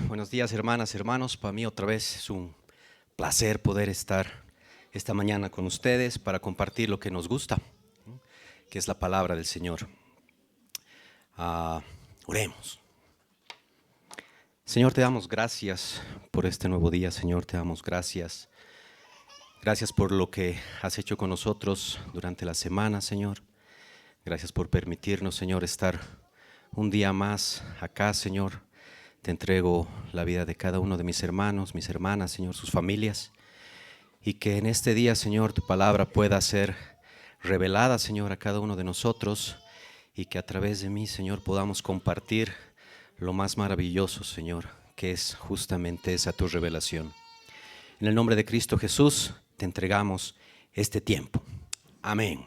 Buenos días hermanas, hermanos. Para mí otra vez es un placer poder estar esta mañana con ustedes para compartir lo que nos gusta, ¿no? Que es la palabra del Señor. Oremos. Señor, te damos gracias por este nuevo día. Señor, te damos gracias. Gracias por lo que has hecho con nosotros durante la semana, Señor. Gracias por permitirnos, Señor, estar un día más acá, Señor. Te entrego la vida de cada uno de mis hermanos, mis hermanas, Señor, sus familias. Y que en este día, Señor, tu palabra pueda ser revelada, Señor, a cada uno de nosotros. Y que a través de mí, Señor, podamos compartir lo más maravilloso, Señor, que es justamente esa tu revelación. En el nombre de Cristo Jesús, te entregamos este tiempo. Amén.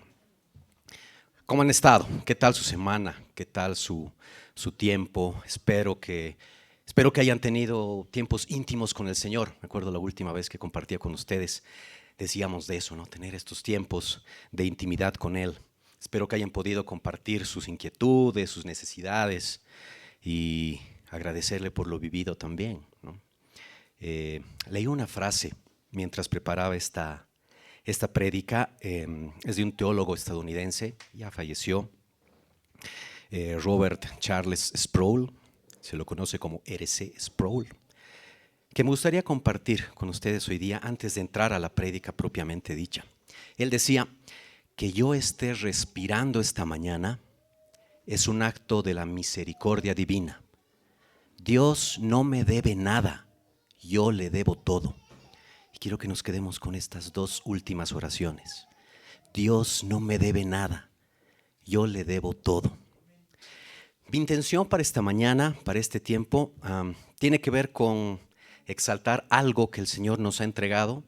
¿Cómo han estado? ¿Qué tal su semana? ¿Qué tal su tiempo? Espero que hayan tenido tiempos íntimos con el Señor. Me acuerdo la última vez que compartía con ustedes, decíamos de eso, ¿no? Tener estos tiempos de intimidad con Él. Espero que hayan podido compartir sus inquietudes, sus necesidades y agradecerle por lo vivido también, ¿no? Leí una frase mientras preparaba esta prédica, es de un teólogo estadounidense, ya falleció, Robert Charles Sproul, se lo conoce como R.C. Sproul, que me gustaría compartir con ustedes hoy día antes de entrar a la prédica propiamente dicha. Él decía: que yo esté respirando esta mañana es un acto de la misericordia divina. Dios no me debe nada, yo le debo todo. Y quiero que nos quedemos con estas dos últimas oraciones. Dios no me debe nada, yo le debo todo. Mi intención para esta mañana, para este tiempo, tiene que ver con exaltar algo que el Señor nos ha entregado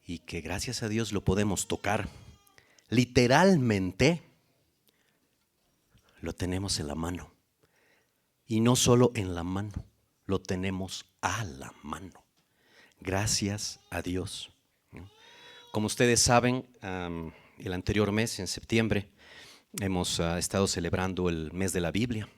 y que gracias a Dios lo podemos tocar. Literalmente lo tenemos en la mano. Y no solo en la mano, lo tenemos a la mano. Gracias a Dios. Como ustedes saben, el anterior mes, en septiembre, hemos estado celebrando el mes de la Biblia.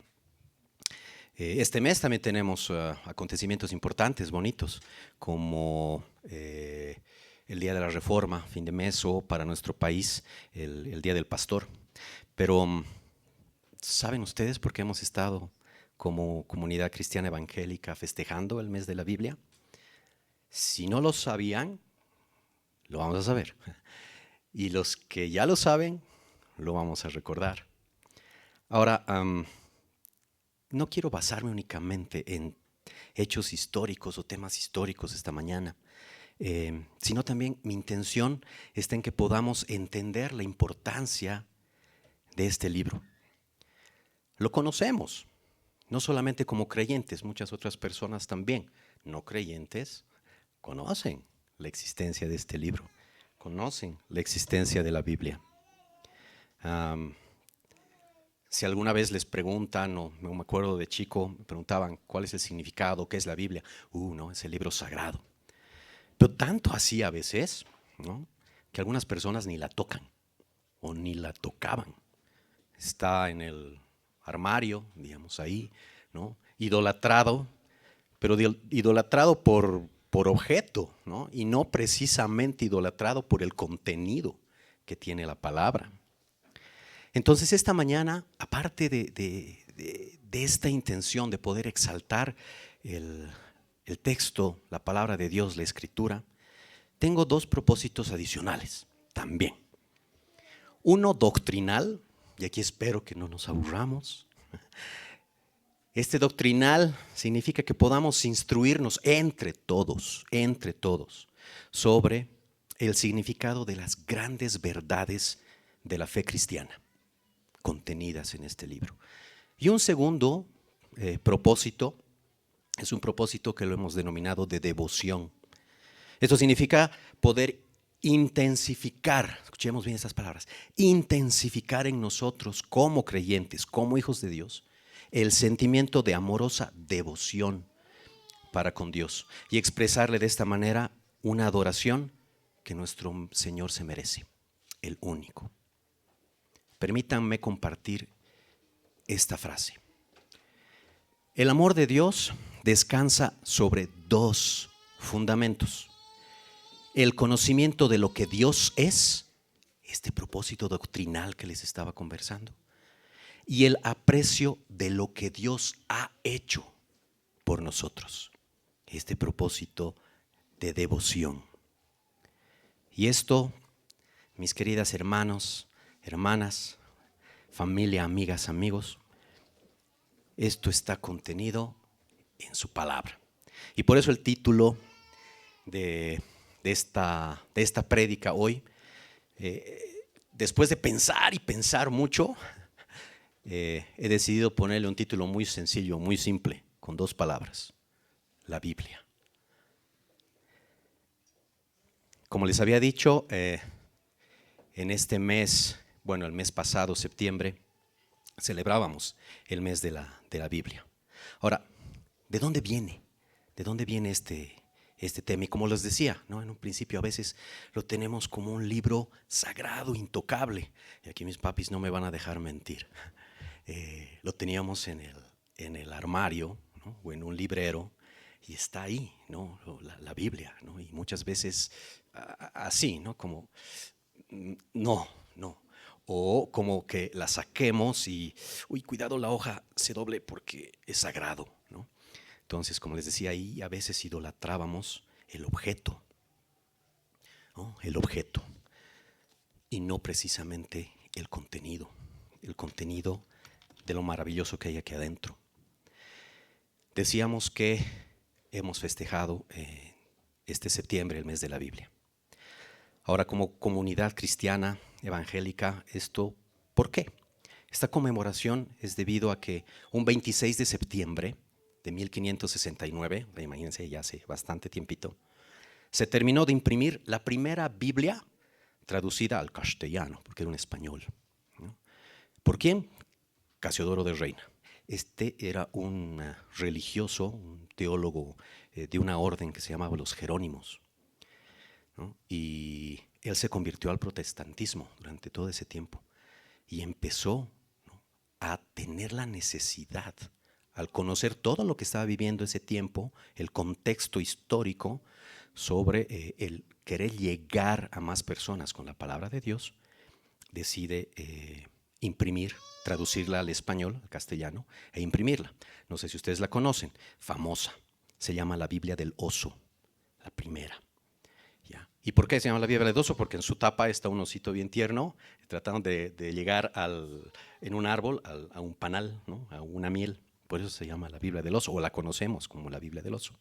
Este mes también tenemos acontecimientos importantes, bonitos, como el Día de la Reforma, fin de mes, o para nuestro país, el Día del Pastor. Pero, ¿saben ustedes por qué hemos estado como comunidad cristiana evangélica festejando el mes de la Biblia? Si no lo sabían, lo vamos a saber. Y los que ya lo saben, lo vamos a recordar. Ahora, no quiero basarme únicamente en hechos históricos o temas históricos esta mañana, sino también mi intención está en que podamos entender la importancia de este libro. Lo conocemos, no solamente como creyentes, muchas otras personas también, no creyentes, conocen la existencia de este libro, conocen la existencia de la Biblia. Si alguna vez les preguntan, o me acuerdo de chico, me preguntaban cuál es el significado, qué es la Biblia. No, es el libro sagrado. Pero tanto así a veces, ¿no?, que algunas personas ni la tocan o ni la tocaban. Está en el armario, digamos ahí, ¿no?, idolatrado, pero idolatrado por objeto, ¿no?, y no precisamente idolatrado por el contenido que tiene la palabra. Entonces esta mañana, aparte de esta intención de poder exaltar el texto, la palabra de Dios, la Escritura, tengo dos propósitos adicionales también. Uno doctrinal, y aquí espero que no nos aburramos. Este doctrinal significa que podamos instruirnos entre todos, sobre el significado de las grandes verdades de la fe cristiana contenidas en este libro. Y un segundo propósito es un propósito que lo hemos denominado de devoción. Esto significa poder intensificar, escuchemos bien estas palabras, intensificar en nosotros como creyentes, como hijos de Dios, el sentimiento de amorosa devoción para con Dios y expresarle de esta manera una adoración que nuestro Señor se merece, el único. Permítanme compartir esta frase. El amor de Dios descansa sobre dos fundamentos: el conocimiento de lo que Dios es, este propósito doctrinal que les estaba conversando, y el aprecio de lo que Dios ha hecho por nosotros, este propósito de devoción. Y esto, mis queridas hermanos, hermanas, familia, amigas, amigos, esto está contenido en su palabra. Y por eso el título de esta prédica hoy, después de pensar y pensar mucho, he decidido ponerle un título muy sencillo, muy simple, con dos palabras: la Biblia. Como les había dicho, en este mes, bueno, el mes pasado, septiembre, celebrábamos el mes de la Biblia. Ahora, ¿de dónde viene? ¿De dónde viene este tema? Y como les decía, ¿no? En un principio a veces lo tenemos como un libro sagrado, intocable. Y aquí mis papis no me van a dejar mentir. Lo teníamos en el armario, ¿no? O en un librero, y está ahí, ¿no? La Biblia, ¿no? Y muchas veces así, ¿no? Como, no. O como que la saquemos y, uy, cuidado, la hoja se doble porque es sagrado, ¿no? Entonces, como les decía, ahí a veces idolatrábamos el objeto, ¿no? El objeto, y no precisamente el contenido de lo maravilloso que hay aquí adentro. Decíamos que hemos festejado este septiembre el mes de la Biblia. Ahora, como comunidad cristiana evangélica, ¿por qué? Esta conmemoración es debido a que un 26 de septiembre de 1569, imagínense, ya hace bastante tiempito, se terminó de imprimir la primera Biblia traducida al castellano, porque era un español, ¿no? ¿Por quién? Casiodoro de Reina. Este era un religioso, un teólogo de una orden que se llamaba los Jerónimos, ¿no? Y él se convirtió al protestantismo durante todo ese tiempo y empezó, ¿no?, a tener la necesidad, al conocer todo lo que estaba viviendo ese tiempo, el contexto histórico, sobre el querer llegar a más personas con la palabra de Dios, decide imprimir, traducirla al español, al castellano, e imprimirla. No sé si ustedes la conocen, famosa. Se llama la Biblia del Oso, la primera. ¿Ya? ¿Y por qué se llama la Biblia del Oso? Porque en su tapa está un osito bien tierno, tratando de llegar en un árbol a un panal, ¿no?, a una miel. Por eso se llama la Biblia del Oso, o la conocemos como la Biblia del Oso.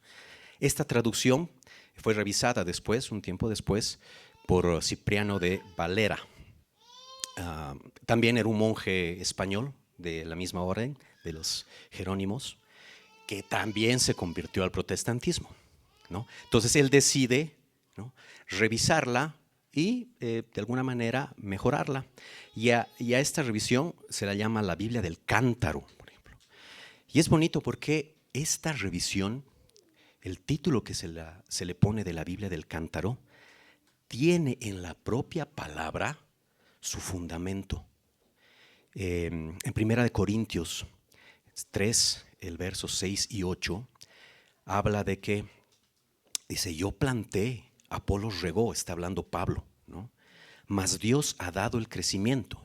Esta traducción fue revisada después, un tiempo después, por Cipriano de Valera. También era un monje español de la misma orden, de los Jerónimos, que también se convirtió al protestantismo, ¿no? Entonces él decide, ¿no?, revisarla y de alguna manera mejorarla. Y a esta revisión se la llama la Biblia del Cántaro, por ejemplo. Y es bonito porque esta revisión, el título que se le pone de la Biblia del Cántaro, tiene en la propia palabra su fundamento. En Primera de Corintios 3, el verso 6 y 8, habla de que, dice, yo planté, Apolos regó, está hablando Pablo, ¿no?, mas Dios ha dado el crecimiento.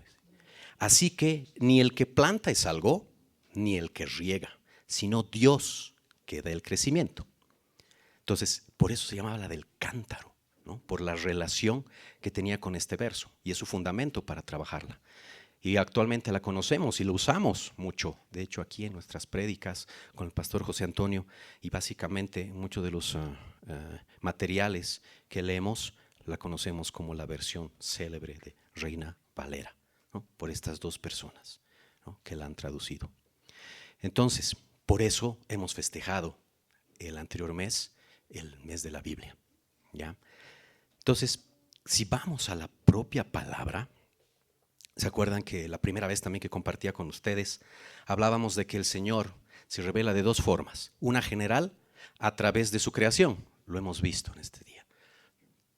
Así que ni el que planta es algo, ni el que riega, sino Dios que da el crecimiento. Entonces, por eso se llamaba la del cántaro, ¿no?, por la relación que tenía con este verso, y es su fundamento para trabajarla. Y actualmente la conocemos y la usamos mucho, de hecho aquí en nuestras prédicas con el pastor José Antonio, y básicamente muchos de los materiales que leemos la conocemos como la versión célebre de Reina Valera, ¿no?, por estas dos personas, ¿no?, que la han traducido. Entonces, por eso hemos festejado el anterior mes, el mes de la Biblia, ¿ya? Entonces, si vamos a la propia palabra, ¿se acuerdan que la primera vez también que compartía con ustedes hablábamos de que el Señor se revela de dos formas? Una general, a través de su creación. Lo hemos visto en este día.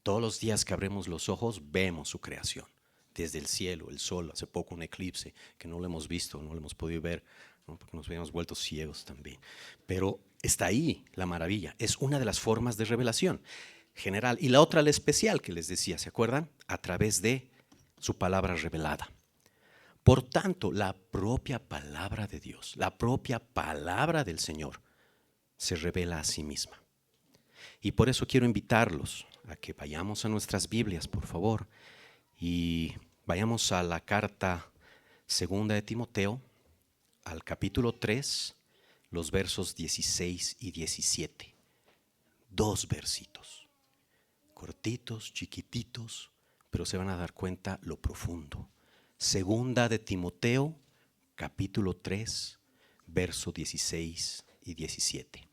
Todos los días que abrimos los ojos vemos su creación. Desde el cielo, el sol, hace poco un eclipse que no lo hemos visto, no lo hemos podido ver ¿no? Porque nos habíamos vuelto ciegos también. Pero está ahí la maravilla. Es una de las formas de revelación general. Y la otra, la especial que les decía, ¿se acuerdan? A través de su palabra revelada. Por tanto, la propia palabra de Dios, la propia palabra del Señor, se revela a sí misma. Y por eso quiero invitarlos a que vayamos a nuestras Biblias, por favor, y vayamos a la carta segunda de Timoteo, al capítulo 3, los versos 16 y 17. 2 versitos, cortitos, chiquititos, pero se van a dar cuenta lo profundo. Segunda de Timoteo, capítulo 3, versos 16 y 17.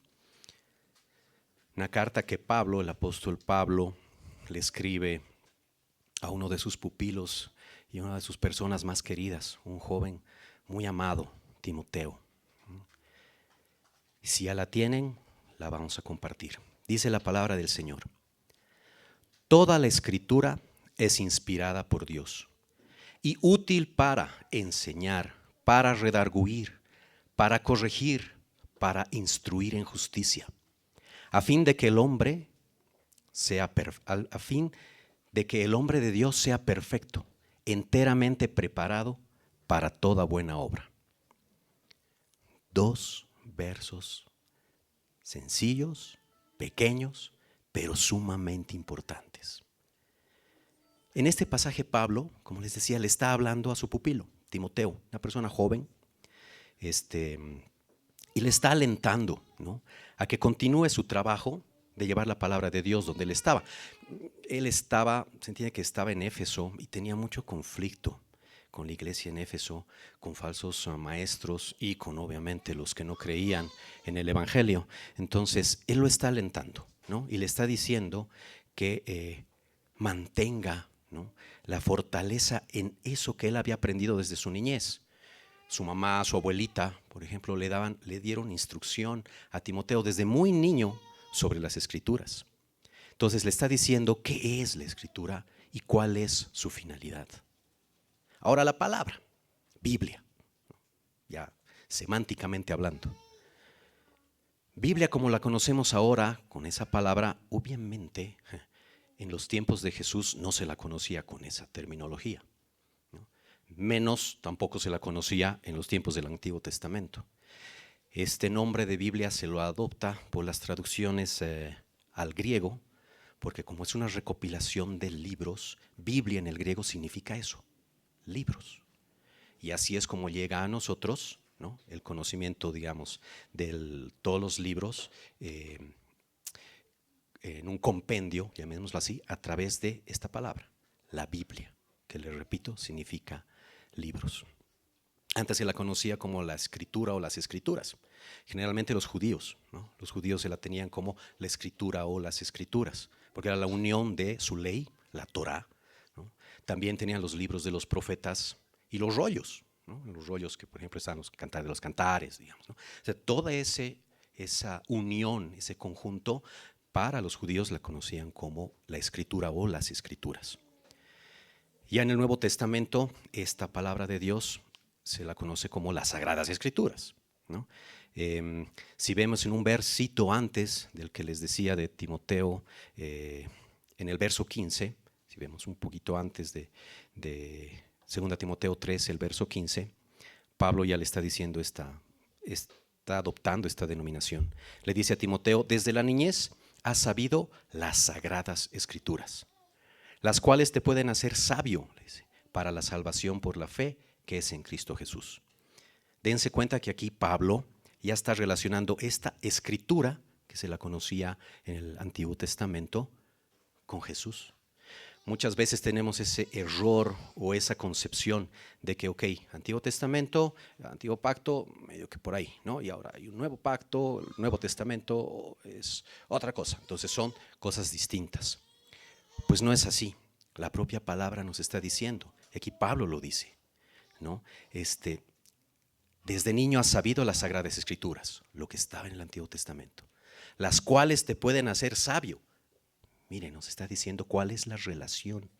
Una carta que Pablo, el apóstol Pablo, le escribe a uno de sus pupilos y una de sus personas más queridas, un joven muy amado, Timoteo. Si ya la tienen, la vamos a compartir. Dice la palabra del Señor: toda la escritura es inspirada por Dios y útil para enseñar, para redarguir, para corregir, para instruir en justicia, a fin de que el hombre de Dios sea perfecto, enteramente preparado para toda buena obra. 2 versos sencillos, pequeños, pero sumamente importantes. En este pasaje Pablo, como les decía, le está hablando a su pupilo, Timoteo, una persona joven, y le está alentando, ¿no?, a que continúe su trabajo de llevar la palabra de Dios donde él estaba. Se entiende que estaba en Éfeso y tenía mucho conflicto con la iglesia en Éfeso, con falsos maestros y con obviamente los que no creían en el evangelio. Entonces él lo está alentando, ¿no?, y le está diciendo que mantenga, ¿no?, la fortaleza en eso que él había aprendido desde su niñez. Su mamá, su abuelita, por ejemplo, le dieron instrucción a Timoteo desde muy niño sobre las escrituras. Entonces le está diciendo qué es la escritura y cuál es su finalidad. Ahora la palabra, Biblia, ya semánticamente hablando. Biblia como la conocemos ahora, con esa palabra, obviamente en los tiempos de Jesús no se la conocía con esa terminología, ¿no? Menos tampoco se la conocía en los tiempos del Antiguo Testamento. Este nombre de Biblia se lo adopta por las traducciones al griego, porque como es una recopilación de libros, Biblia en el griego significa eso, libros. Y así es como llega a nosotros, ¿no?, el conocimiento, digamos, de todos los libros en un compendio, llamémoslo así, a través de esta palabra, la Biblia, que le repito, significa libros. Antes se la conocía como la escritura o las escrituras. Generalmente los judíos, ¿no?, los judíos se la tenían como la escritura o las escrituras, porque era la unión de su ley, la Torá, ¿no? También tenían los libros de los profetas y los rollos, ¿no?, los rollos que por ejemplo están los cantares de los cantares, digamos, ¿no? O sea, toda esa unión, ese conjunto, para los judíos la conocían como la escritura o las escrituras. Ya en el Nuevo Testamento, esta palabra de Dios se la conoce como las Sagradas Escrituras, ¿no? Si vemos en un versito antes del que les decía de Timoteo, en el verso 15, si vemos un poquito antes de 2 Timoteo 3, el verso 15, Pablo ya le está diciendo está adoptando esta denominación. Le dice a Timoteo: desde la niñez has sabido las Sagradas Escrituras, las cuales te pueden hacer sabio, le dice, para la salvación por la fe que es en Cristo Jesús. Dense cuenta que aquí Pablo ya está relacionando esta escritura, que se la conocía en el Antiguo Testamento, con Jesús. Muchas veces tenemos ese error o esa concepción de que, ok, Antiguo Testamento, Antiguo Pacto, medio que por ahí, ¿no? Y ahora hay un nuevo pacto, el Nuevo Testamento es otra cosa. Entonces son cosas distintas. Pues no es así. La propia palabra nos está diciendo, y aquí Pablo lo dice, ¿no? Desde niño has sabido las Sagradas Escrituras, lo que estaba en el Antiguo Testamento, las cuales te pueden hacer sabio. Miren, nos está diciendo cuál es la relación,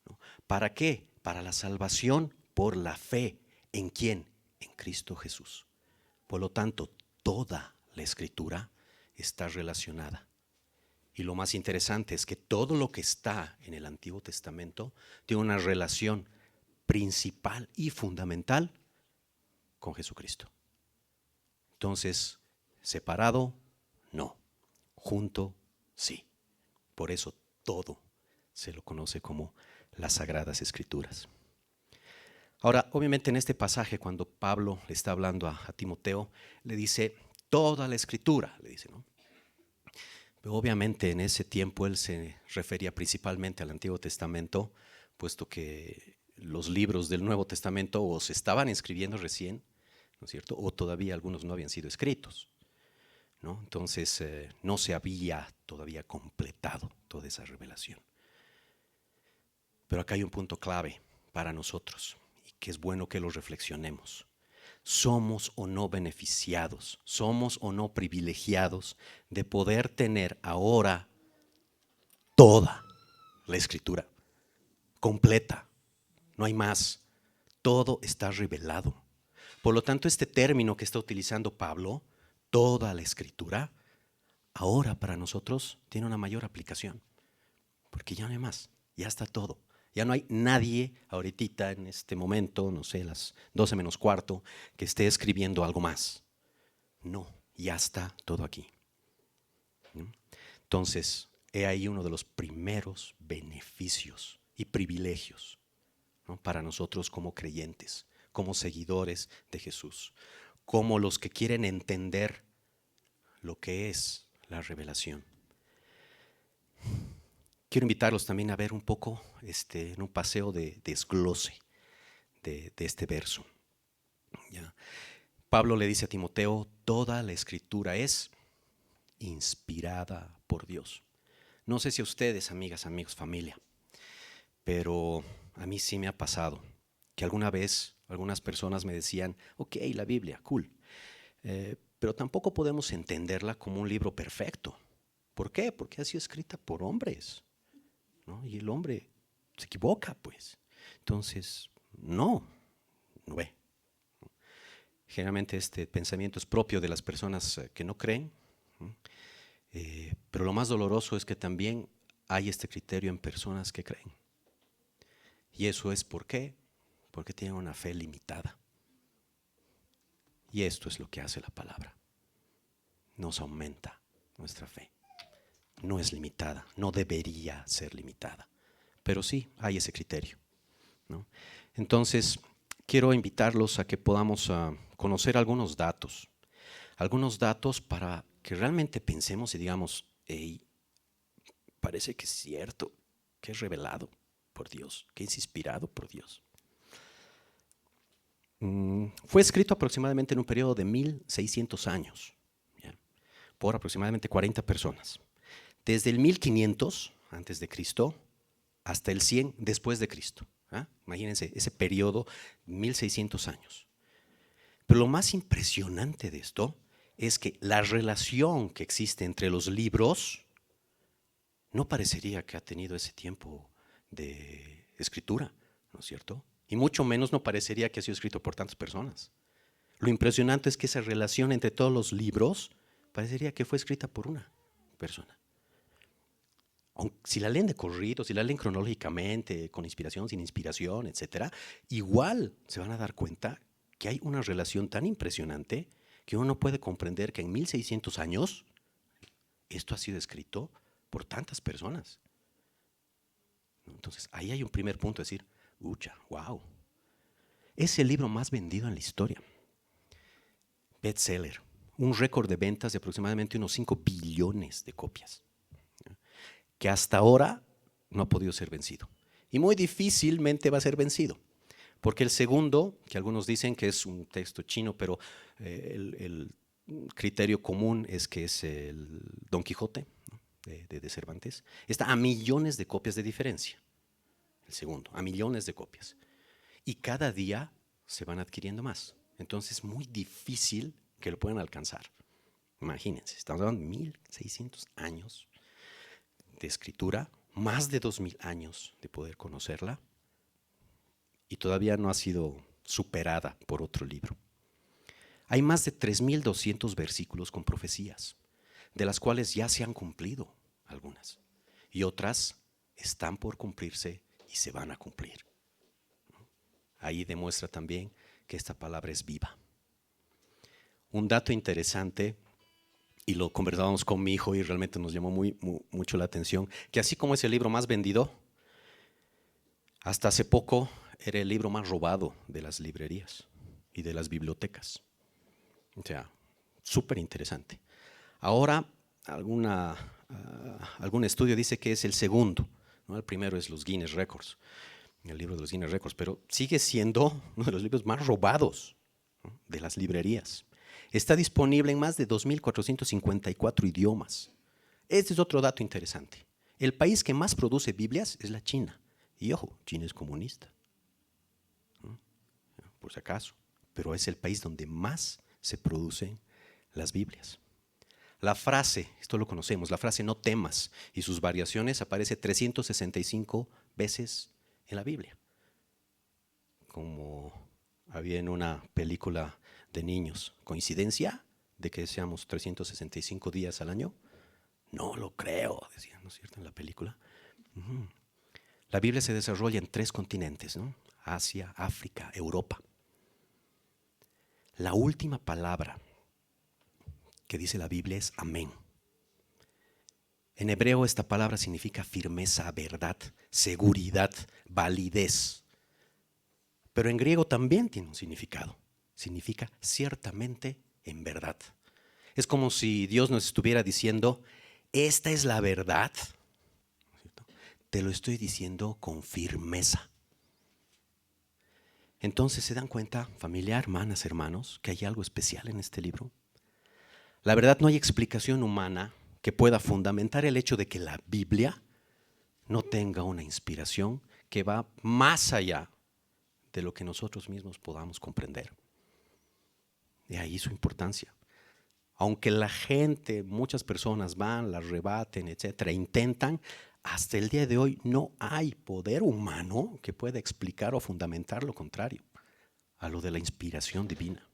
¿no? ¿Para qué? Para la salvación por la fe. ¿En quién? En Cristo Jesús. Por lo tanto, toda la Escritura está relacionada. Y lo más interesante es que todo lo que está en el Antiguo Testamento tiene una relación principal y fundamental con Jesucristo. Entonces, separado, no. Junto, sí. Por eso todo se lo conoce como las Sagradas Escrituras. Ahora, obviamente en este pasaje, cuando Pablo le está hablando a Timoteo, le dice toda la Escritura, le dice, ¿no? Pero obviamente en ese tiempo él se refería principalmente al Antiguo Testamento, puesto que los libros del Nuevo Testamento o se estaban escribiendo recién, ¿no es cierto? O todavía algunos no habían sido escritos, ¿no? Entonces no se había todavía completado toda esa revelación. Pero acá hay un punto clave para nosotros y que es bueno que lo reflexionemos. ¿Somos o no beneficiados? ¿Somos o no privilegiados de poder tener ahora toda la Escritura completa? No hay más. Todo está revelado. Por lo tanto, este término que está utilizando Pablo, toda la Escritura, ahora para nosotros tiene una mayor aplicación. Porque ya no hay más, ya está todo. Ya no hay nadie ahorita en este momento, no sé, las 12 menos cuarto, que esté escribiendo algo más. No, ya está todo aquí. Entonces, he ahí uno de los primeros beneficios y privilegios, ¿no? Para nosotros como creyentes, como seguidores de Jesús, como los que quieren entender lo que es la revelación. Quiero invitarlos también a ver un poco en un paseo de desglose de este verso. ¿Ya? Pablo le dice a Timoteo, toda la Escritura es inspirada por Dios. No sé si a ustedes, amigas, amigos, familia, pero a mí sí me ha pasado que alguna vez algunas personas me decían, ok, la Biblia, cool, pero tampoco podemos entenderla como un libro perfecto. ¿Por qué? Porque ha sido escrita por hombres, ¿no? Y el hombre se equivoca, pues. Entonces, no ve. Generalmente este pensamiento es propio de las personas que no creen, pero lo más doloroso es que también hay este criterio en personas que creen. Y eso es ¿por qué? Porque tienen una fe limitada. Y esto es lo que hace la palabra. Nos aumenta nuestra fe. No es limitada, no debería ser limitada. Pero sí hay ese criterio, ¿no? Entonces, quiero invitarlos a que podamos conocer algunos datos para que realmente pensemos y digamos, hey, parece que es cierto, que es revelado por Dios, que es inspirado por Dios. Fue escrito aproximadamente en un periodo de 1600 años, ¿ya? Por aproximadamente 40 personas. Desde el 1500 antes de Cristo hasta el 100 después de Cristo. Imagínense ese periodo, 1600 años. Pero lo más impresionante de esto es que la relación que existe entre los libros no parecería que ha tenido ese tiempo de escritura, ¿no es cierto? Y mucho menos no parecería que ha sido escrito por tantas personas. Lo impresionante es que esa relación entre todos los libros parecería que fue escrita por una persona. Si la leen de corrido, si la leen cronológicamente, con inspiración, sin inspiración, etcétera, igual se van a dar cuenta que hay una relación tan impresionante que uno no puede comprender que en 1600 años esto ha sido escrito por tantas personas. Entonces, ahí hay un primer punto, decir, wow. Es el libro más vendido en la historia. Bestseller, un récord de ventas de aproximadamente unos 5 billones de copias, que hasta ahora no ha podido ser vencido. Y muy difícilmente va a ser vencido. Porque el segundo, que algunos dicen que es un texto chino, pero el criterio común es que es el Don Quijote, ¿no? de Cervantes, está a millones de copias de diferencia. El segundo, a millones de copias. Y cada día se van adquiriendo más. Entonces es muy difícil que lo puedan alcanzar. Imagínense, estamos hablando de 1600 años de escritura, más de 2000 años de poder conocerla, y todavía no ha sido superada por otro libro. Hay más de 3.200 versículos con profecías, de las cuales ya se han cumplido algunas, y otras están por cumplirse y se van a cumplir. Ahí demuestra también que esta palabra es viva. Un dato interesante, y lo conversábamos con mi hijo y realmente nos llamó mucho la atención, que así como es el libro más vendido, hasta hace poco era el libro más robado de las librerías y de las bibliotecas. O sea, súper interesante. Ahora, algún estudio dice que es el segundo, ¿no? El primero es los Guinness Records, el libro de los Guinness Records, pero sigue siendo uno de los libros más robados, ¿no?, de las librerías. Está disponible en más de 2.454 idiomas. Este es otro dato interesante. El país que más produce Biblias es la China. Y ojo, China es comunista, ¿no?, por si acaso, pero es el país donde más se producen las Biblias. La frase, esto lo conocemos, la frase no temas y sus variaciones aparece 365 veces en la Biblia. Como había en una película de niños. ¿Coincidencia de que seamos 365 días al año? No lo creo, decían, ¿no es cierto?, en la película. La Biblia se desarrolla en 3 continentes, ¿no? Asia, África, Europa. La última palabra que dice la Biblia es amén. En hebreo esta palabra significa firmeza, verdad, seguridad, validez. Pero en griego también tiene un significado. Significa ciertamente en verdad. Es como si Dios nos estuviera diciendo, esta es la verdad. Te lo estoy diciendo con firmeza. Entonces se dan cuenta, familia, hermanas, hermanos, que hay algo especial en este libro. La verdad, no hay explicación humana que pueda fundamentar el hecho de que la Biblia no tenga una inspiración que va más allá de lo que nosotros mismos podamos comprender. De ahí su importancia. Aunque la gente, muchas personas van, la rebaten, etcétera, intentan, hasta el día de hoy no hay poder humano que pueda explicar o fundamentar lo contrario a lo de la inspiración divina.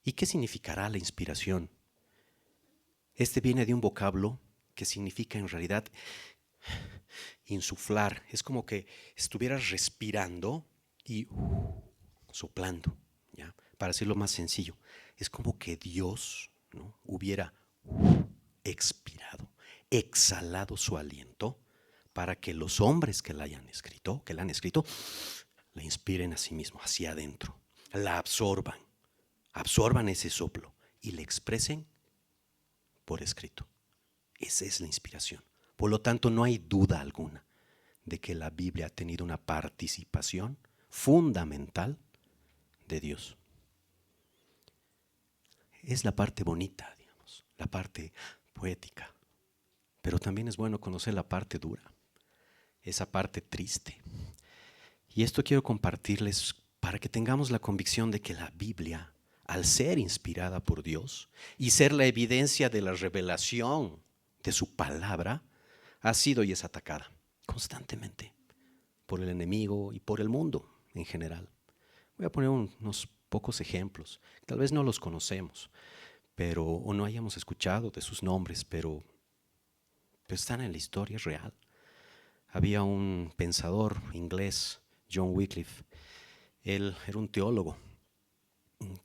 ¿Y qué significará la inspiración? Este viene de un vocablo que significa en realidad insuflar. Es como que estuvieras respirando y soplando, ¿ya? Para decirlo más sencillo, es como que Dios, ¿no?, hubiera expirado, exhalado su aliento para que los hombres que la han escrito, la inspiren a sí mismo, hacia adentro, la absorban ese soplo y le expresen por escrito. Esa es la inspiración. Por lo tanto, no hay duda alguna de que la Biblia ha tenido una participación fundamental de Dios. Es la parte bonita, digamos, la parte poética, pero también es bueno conocer la parte dura, esa parte triste. Y esto quiero compartirles para que tengamos la convicción de que la Biblia, al ser inspirada por Dios y ser la evidencia de la revelación de su palabra, ha sido y es atacada constantemente por el enemigo y por el mundo en general. Voy a poner unos pocos ejemplos. Tal vez no los conocemos, o no hayamos escuchado de sus nombres, pero están en la historia, es real. Había un pensador inglés, John Wycliffe. Él era un teólogo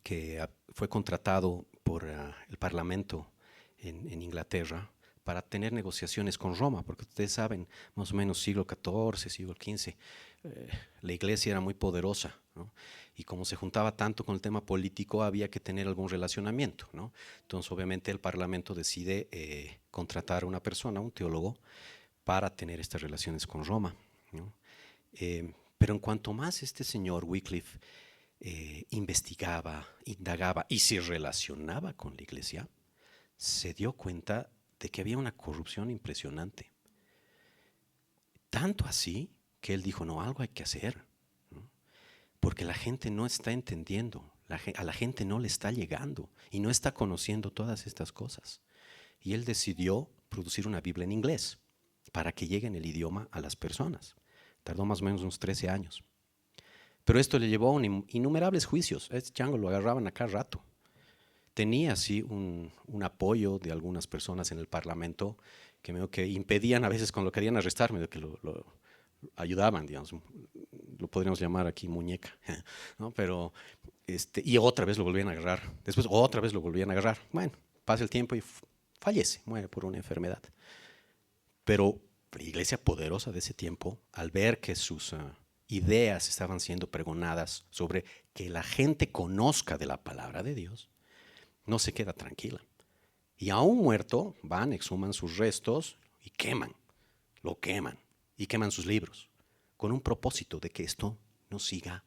que fue contratado por el Parlamento en Inglaterra para tener negociaciones con Roma, porque ustedes saben, más o menos siglo XIV, siglo XV, la iglesia era muy poderosa, ¿no? Y como se juntaba tanto con el tema político, había que tener algún relacionamiento, ¿no? Entonces, obviamente, el Parlamento decide contratar a una persona, un teólogo, para tener estas relaciones con Roma, ¿no? Pero en cuanto más este señor Wycliffe investigaba, indagaba y se relacionaba con la iglesia, se dio cuenta de que había una corrupción impresionante. Tanto así que él dijo, no, algo hay que hacer, ¿no? Porque la gente no está entendiendo, a la gente no le está llegando y no está conociendo todas estas cosas. Y él decidió producir una Biblia en inglés para que llegue en el idioma a las personas. Tardó más o menos unos 13 años. Pero esto le llevó a innumerables juicios. A este chango lo agarraban a cada rato. tenía sí un apoyo de algunas personas en el Parlamento que impedían a veces cuando lo querían arrestar, medio que lo ayudaban, digamos, lo podríamos llamar aquí muñeca, ¿no? Pero, y otra vez lo volvían a agarrar, después otra vez lo volvían a agarrar. Bueno, pasa el tiempo y fallece, muere por una enfermedad. Pero la iglesia poderosa de ese tiempo, al ver que sus ideas estaban siendo pregonadas sobre que la gente conozca de la palabra de Dios, no se queda tranquila. Y aún muerto, van, exhuman sus restos y lo queman y queman sus libros, con un propósito de que esto no siga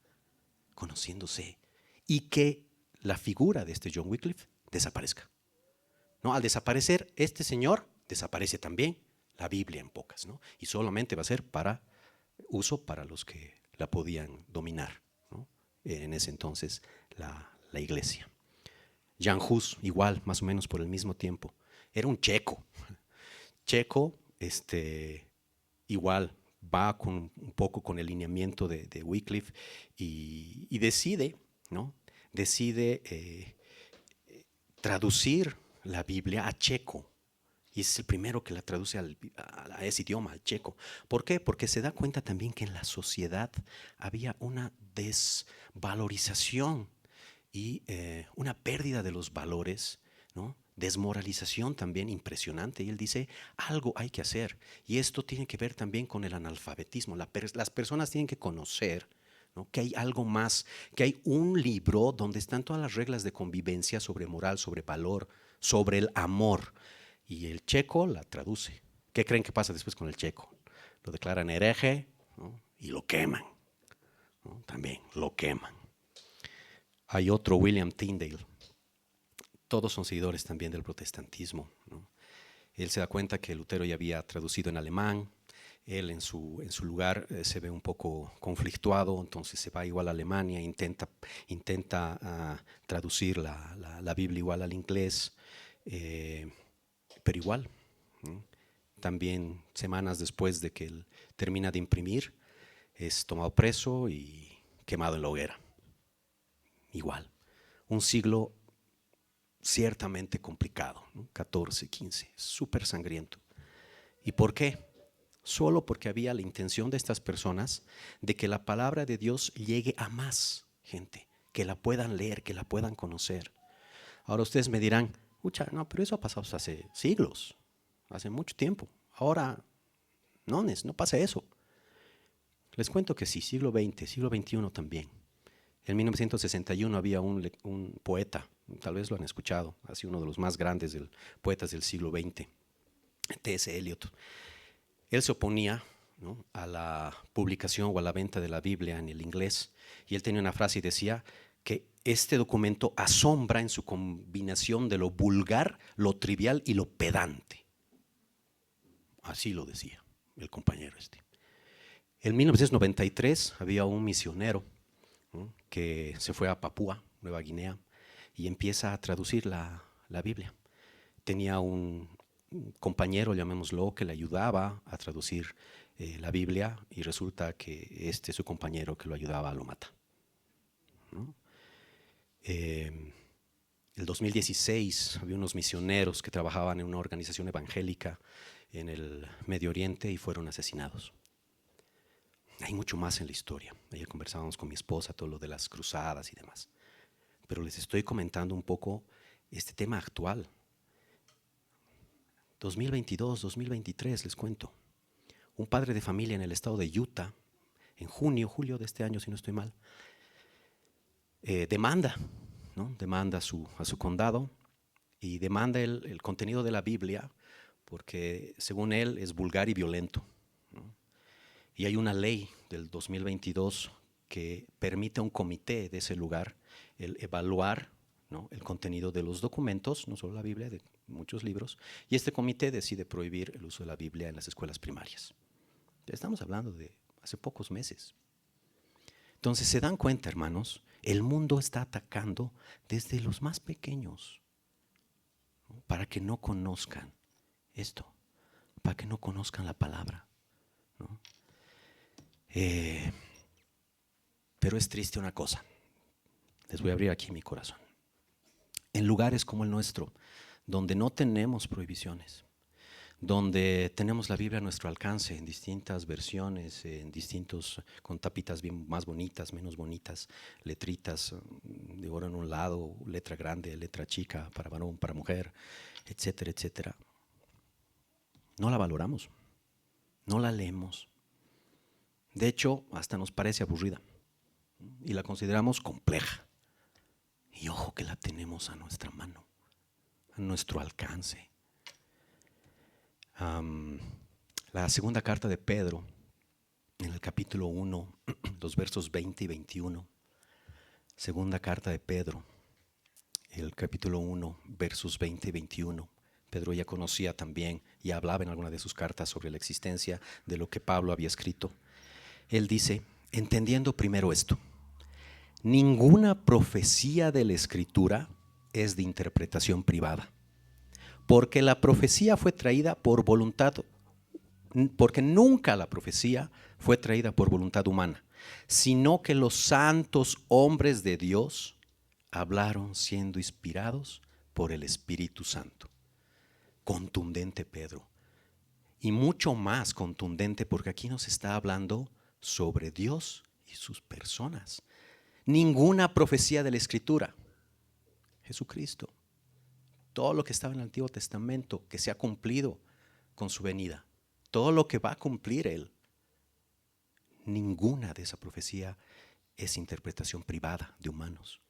conociéndose y que la figura de este John Wycliffe desaparezca. ¿No? Al desaparecer este señor, desaparece también la Biblia en pocas, ¿no? Y solamente va a ser para uso para los que la podían dominar, ¿no? En ese entonces la iglesia. Jan Hus, igual, más o menos por el mismo tiempo. Era un checo. Checo, igual, va un poco con el lineamiento de Wycliffe y decide, ¿no? Decide traducir la Biblia a checo. Y es el primero que la traduce a ese idioma, al checo. ¿Por qué? Porque se da cuenta también que en la sociedad había una desvalorización y una pérdida de los valores, ¿no? Desmoralización también impresionante. Y él dice, algo hay que hacer. Y esto tiene que ver también con el analfabetismo. Las personas tienen que conocer, ¿no? Que hay algo más, que hay un libro donde están todas las reglas de convivencia sobre moral, sobre valor, sobre el amor. Y el checo la traduce. ¿Qué creen que pasa después con el checo? Lo declaran hereje, ¿no? Y lo queman, ¿no? También lo queman. Hay otro, William Tyndale. Todos son seguidores también del protestantismo, ¿no? Él se da cuenta que Lutero ya había traducido en alemán. Él en su lugar se ve un poco conflictuado, entonces se va igual a Alemania, intenta traducir la Biblia igual al inglés, pero igual, ¿no? También semanas después de que él termina de imprimir, es tomado preso y quemado en la hoguera. Igual, un siglo ciertamente complicado, ¿no? 14, 15, súper sangriento. ¿Y por qué? Solo porque había la intención de estas personas de que la palabra de Dios llegue a más gente, que la puedan leer, que la puedan conocer. Ahora ustedes me dirán, no, pero eso ha pasado hace siglos, hace mucho tiempo. Ahora no pasa eso. Les cuento que sí, siglo XX, siglo XXI también. En 1961 había un poeta, tal vez lo han escuchado, ha sido uno de los más grandes poetas del siglo XX, T.S. Eliot. Él se oponía, ¿no?, a la publicación o a la venta de la Biblia en el inglés, y él tenía una frase y decía que este documento asombra en su combinación de lo vulgar, lo trivial y lo pedante. Así lo decía el compañero este. En 1993 había un misionero, ¿no?, que se fue a Papúa, Nueva Guinea, y empieza a traducir la Biblia. Tenía un compañero, llamémoslo, que le ayudaba a traducir la Biblia, y resulta que su compañero que lo ayudaba lo mata, ¿no? El 2016 había unos misioneros que trabajaban en una organización evangélica en el Medio Oriente y fueron asesinados. Hay mucho más en la historia. Ayer conversábamos con mi esposa todo lo de las cruzadas y demás. Pero les estoy comentando un poco este tema actual. 2022, 2023, les cuento. Un padre de familia en el estado de Utah, en julio de este año, si no estoy mal, demanda, ¿no? Demanda a su condado y demanda el contenido de la Biblia porque, según él, es vulgar y violento, ¿no? Y hay una ley del 2022 que permite a un comité de ese lugar el evaluar, ¿no?, el contenido de los documentos, no solo la Biblia, de muchos libros, y este comité decide prohibir el uso de la Biblia en las escuelas primarias. Estamos hablando de hace pocos meses. Entonces se dan cuenta, hermanos, el mundo está atacando desde los más pequeños, ¿no?, para que no conozcan esto, para que no conozcan la palabra, ¿no? Pero es triste una cosa. Les voy a abrir aquí mi corazón. en lugares como el nuestro, donde no tenemos prohibiciones, donde tenemos la Biblia a nuestro alcance en distintas versiones, con tapitas bien más bonitas, menos bonitas, letritas, de oro en un lado, letra grande, letra chica, para varón, para mujer, etcétera, etcétera. No la valoramos, no la leemos. De hecho, hasta nos parece aburrida y la consideramos compleja. Y ojo que la tenemos a nuestra mano, a nuestro alcance. La segunda carta de Pedro, en el capítulo 1, los versos 20 y 21. Segunda carta de Pedro, el capítulo 1, versos 20 y 21. Pedro ya conocía también y hablaba en alguna de sus cartas sobre la existencia de lo que Pablo había escrito. Él dice, entendiendo primero esto, ninguna profecía de la Escritura es de interpretación privada, porque la profecía fue traída por voluntad, porque nunca la profecía fue traída por voluntad humana, sino que los santos hombres de Dios hablaron siendo inspirados por el Espíritu Santo. Contundente Pedro, y mucho más contundente porque aquí nos está hablando sobre Dios y sus personas. Ninguna profecía de la Escritura, Jesucristo, todo lo que estaba en el Antiguo Testamento que se ha cumplido con su venida, todo lo que va a cumplir Él, ninguna de esa profecía es interpretación privada de humanos.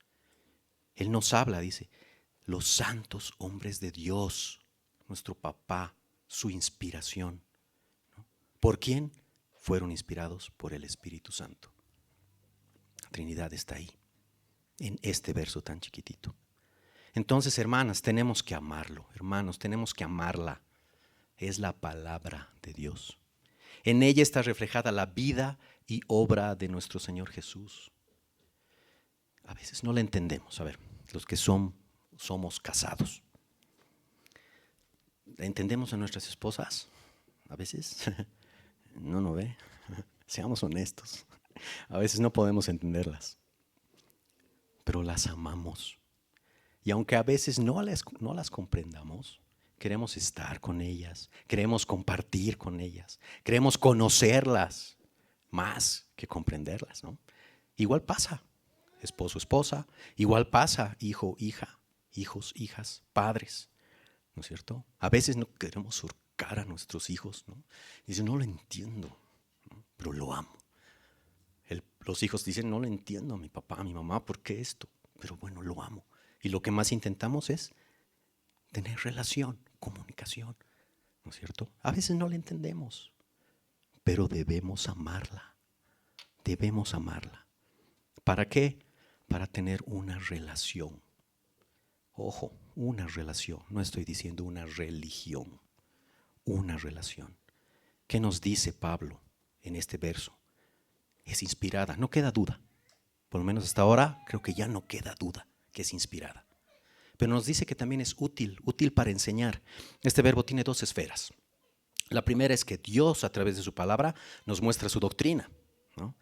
Él nos habla, dice, los santos hombres de Dios, nuestro papá, su inspiración, ¿no? ¿Por quién? Fueron inspirados por el Espíritu Santo. La Trinidad está ahí, en este verso tan chiquitito. Entonces, hermanas, tenemos que amarlo. Hermanos, tenemos que amarla. Es la palabra de Dios. En ella está reflejada la vida y obra de nuestro Señor Jesús. A veces no la entendemos. A ver, los que somos casados. ¿La entendemos a nuestras esposas? A veces. No ve. Seamos honestos. A veces no podemos entenderlas. Pero las amamos. Y aunque a veces no las comprendamos, queremos estar con ellas, queremos compartir con ellas, queremos conocerlas más que comprenderlas, ¿no? Igual pasa, esposo, esposa, igual pasa, hijo, hija, hijos, hijas, padres, ¿no es cierto? A veces no queremos hurcar a nuestros hijos, ¿no? Dicen, no lo entiendo, ¿no? Pero lo amo. Los hijos dicen, no lo entiendo a mi papá, a mi mamá, ¿por qué esto? Pero bueno, lo amo. Y lo que más intentamos es tener relación, comunicación, ¿no es cierto? A veces no la entendemos, pero debemos amarla. Debemos amarla. ¿Para qué? Para tener una relación. Ojo, una relación. No estoy diciendo una religión. Una relación. ¿Qué nos dice Pablo en este verso? Es inspirada, no queda duda. Por lo menos hasta ahora creo que ya no queda duda que es inspirada. Pero nos dice que también es útil para enseñar. Este verbo tiene dos esferas. La primera es que Dios a través de su palabra nos muestra su doctrina, ¿no?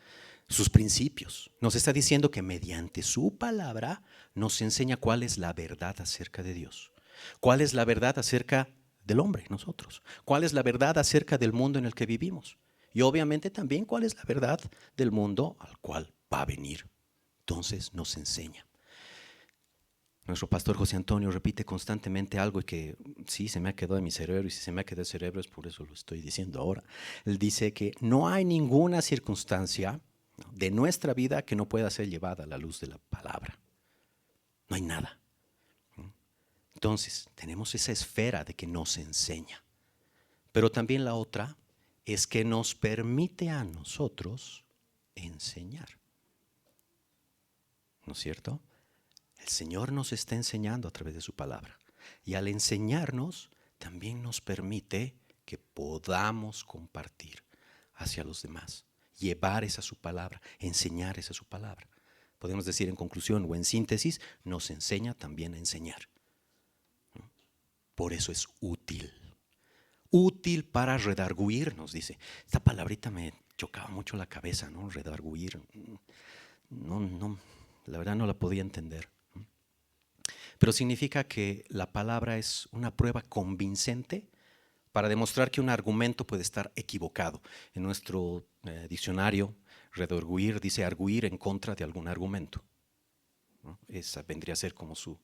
Sus principios. Nos está diciendo que mediante su palabra nos enseña cuál es la verdad acerca de Dios. Cuál es la verdad acerca del hombre, nosotros. Cuál es la verdad acerca del mundo en el que vivimos. Y obviamente también cuál es la verdad del mundo al cual va a venir. Entonces nos enseña. Nuestro pastor José Antonio repite constantemente algo que sí se me ha quedado en mi cerebro, y si se me ha quedado en el cerebro es por eso lo estoy diciendo ahora. Él dice que no hay ninguna circunstancia de nuestra vida que no pueda ser llevada a la luz de la palabra. No hay nada. Entonces, tenemos esa esfera de que nos enseña. Pero también la otra es que nos permite a nosotros enseñar. ¿No es cierto? El Señor nos está enseñando a través de su palabra. Y al enseñarnos, también nos permite que podamos compartir hacia los demás. Llevar esa su palabra, enseñar esa su palabra. Podemos decir en conclusión o en síntesis, nos enseña también a enseñar. Por eso es útil. Útil para redarguir, nos dice. Esta palabrita me chocaba mucho la cabeza, ¿no? Redarguir. No, la verdad no la podía entender. pero significa que la palabra es una prueba convincente para demostrar que un argumento puede estar equivocado. En nuestro diccionario, redarguir dice arguir en contra de algún argumento, ¿no? Esa vendría a ser como su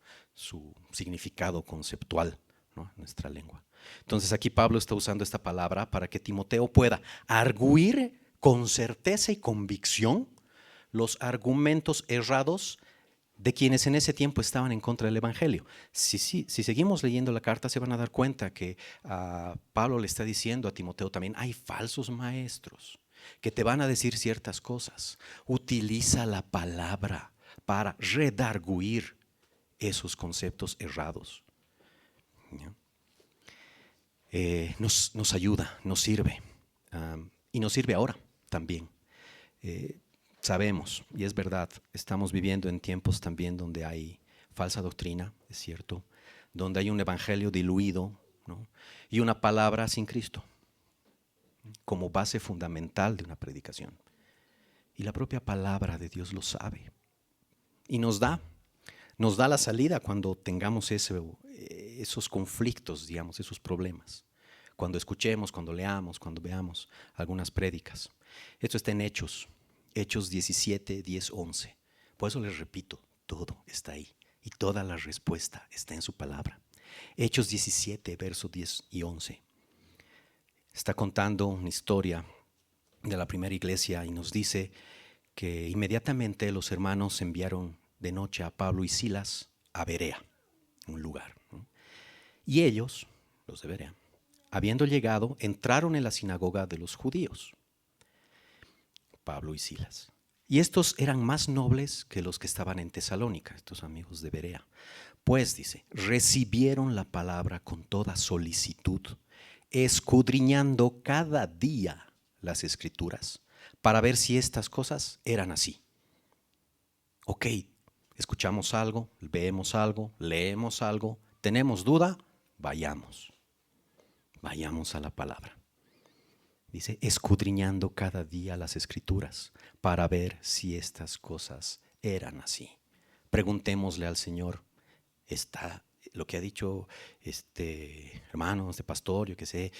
significado conceptual, ¿no? En nuestra lengua. Entonces aquí Pablo está usando esta palabra para que Timoteo pueda arguir con certeza y convicción los argumentos errados de quienes en ese tiempo estaban en contra del Evangelio. Si seguimos leyendo la carta, se van a dar cuenta que Pablo le está diciendo a Timoteo también, hay falsos maestros que te van a decir ciertas cosas. Utiliza la palabra para redarguir esos conceptos errados. Nos ayuda, nos sirve, y nos sirve ahora también. Sabemos, y es verdad, estamos viviendo en tiempos también donde hay falsa doctrina, es cierto, donde hay un evangelio diluido, ¿no? Y una palabra sin Cristo como base fundamental de una predicación. Y la propia palabra de Dios lo sabe y nos da la salida cuando tengamos esos conflictos, digamos, esos problemas. Cuando escuchemos, cuando leamos, cuando veamos algunas prédicas. Esto está en Hechos 17, 10, 11. Por eso les repito, todo está ahí y toda la respuesta está en su palabra. Hechos 17, versos 10 y 11. Está contando una historia de la primera iglesia y nos dice que inmediatamente los hermanos enviaron de noche a Pablo y Silas a Berea, un lugar, ¿no? Y ellos, los de Berea, habiendo llegado, entraron en la sinagoga de los judíos, Pablo y Silas. Y estos eran más nobles que los que estaban en Tesalónica, estos amigos de Berea. Pues, dice, recibieron la palabra con toda solicitud, escudriñando cada día las Escrituras para ver si estas cosas eran así. Ok, escuchamos algo, vemos algo, leemos algo, tenemos duda, vayamos a la palabra. Dice, escudriñando cada día las Escrituras para ver si estas cosas eran así. Preguntémosle al Señor, ¿está lo que ha dicho hermano, pastor, yo qué sé,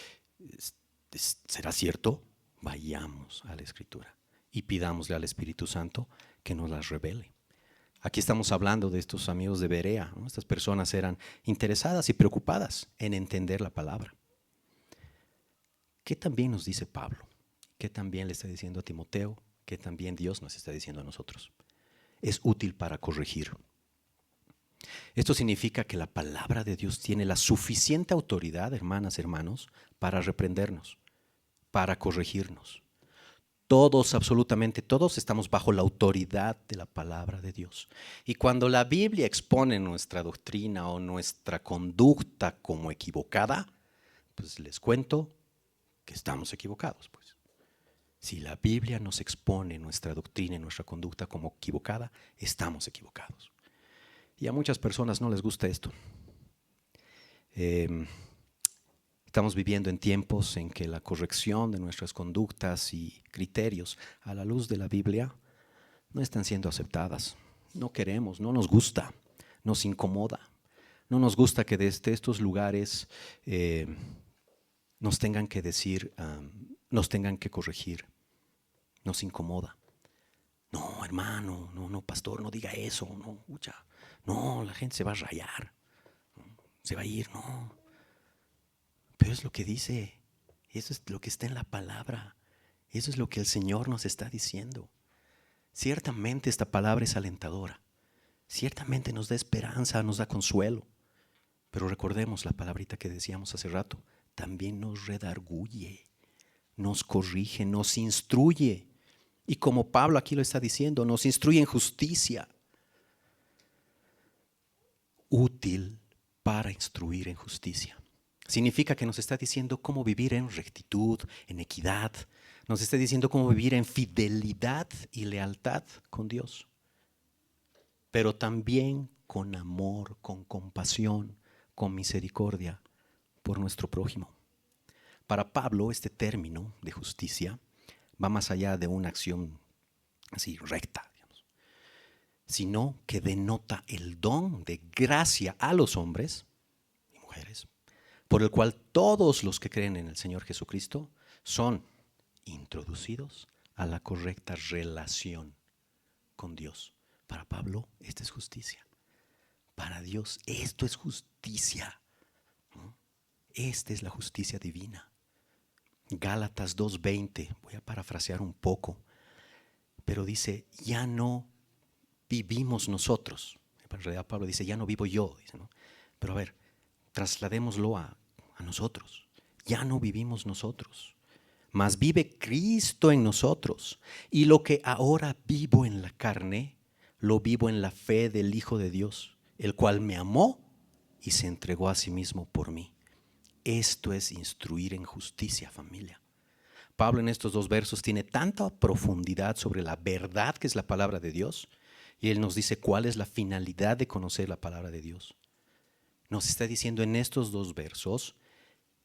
será cierto? Vayamos a la Escritura y pidámosle al Espíritu Santo que nos las revele. Aquí estamos hablando de estos amigos de Berea, ¿no? Estas personas eran interesadas y preocupadas en entender la palabra. ¿Qué también nos dice Pablo? ¿Qué también le está diciendo a Timoteo? ¿Qué también Dios nos está diciendo a nosotros? Es útil para corregir. Esto significa que la palabra de Dios tiene la suficiente autoridad, hermanas, hermanos, para reprendernos, para corregirnos. Todos, absolutamente todos, estamos bajo la autoridad de la palabra de Dios. Y cuando la Biblia expone nuestra doctrina o nuestra conducta como equivocada, pues les cuento que estamos equivocados, pues. Si la Biblia nos expone nuestra doctrina y nuestra conducta como equivocada, estamos equivocados. Y a muchas personas no les gusta esto. Estamos viviendo en tiempos en que la corrección de nuestras conductas y criterios a la luz de la Biblia no están siendo aceptadas. No queremos, no nos gusta, nos incomoda. No nos gusta que desde estos lugares nos tengan que decir, nos tengan que corregir. Nos incomoda. No, hermano, no, pastor, no diga eso, no, escucha. No, la gente se va a rayar, se va a ir, no. Pero es lo que dice, eso es lo que está en la palabra, eso es lo que el Señor nos está diciendo. Ciertamente esta palabra es alentadora, ciertamente nos da esperanza, nos da consuelo, pero recordemos la palabrita que decíamos hace rato, también nos redarguye, nos corrige, nos instruye. Y como Pablo aquí lo está diciendo, nos instruye en justicia. Útil para instruir en justicia. Significa que nos está diciendo cómo vivir en rectitud, en equidad. Nos está diciendo cómo vivir en fidelidad y lealtad con Dios. Pero también con amor, con compasión, con misericordia por nuestro prójimo. Para Pablo, este término de justicia va más allá de una acción así recta, digamos. sino que denota el don de gracia a los hombres y mujeres, por el cual todos los que creen en el Señor Jesucristo son introducidos a la correcta relación con Dios. Para Pablo, esta es justicia. Para Dios, esto es justicia. ¿No? Esta es la justicia divina. Gálatas 2:20, voy a parafrasear un poco, pero dice, ya no vivimos nosotros. En realidad Pablo dice, ya no vivo yo, dice, ¿no? Pero a ver, trasladémoslo a nosotros. Ya no vivimos nosotros, mas vive Cristo en nosotros. Y lo que ahora vivo en la carne, lo vivo en la fe del Hijo de Dios, el cual me amó y se entregó a sí mismo por mí. Esto es instruir en justicia, familia. Pablo en estos 2 versos tiene tanta profundidad sobre la verdad que es la palabra de Dios, y él nos dice cuál es la finalidad de conocer la palabra de Dios. Nos está diciendo en estos 2 versos,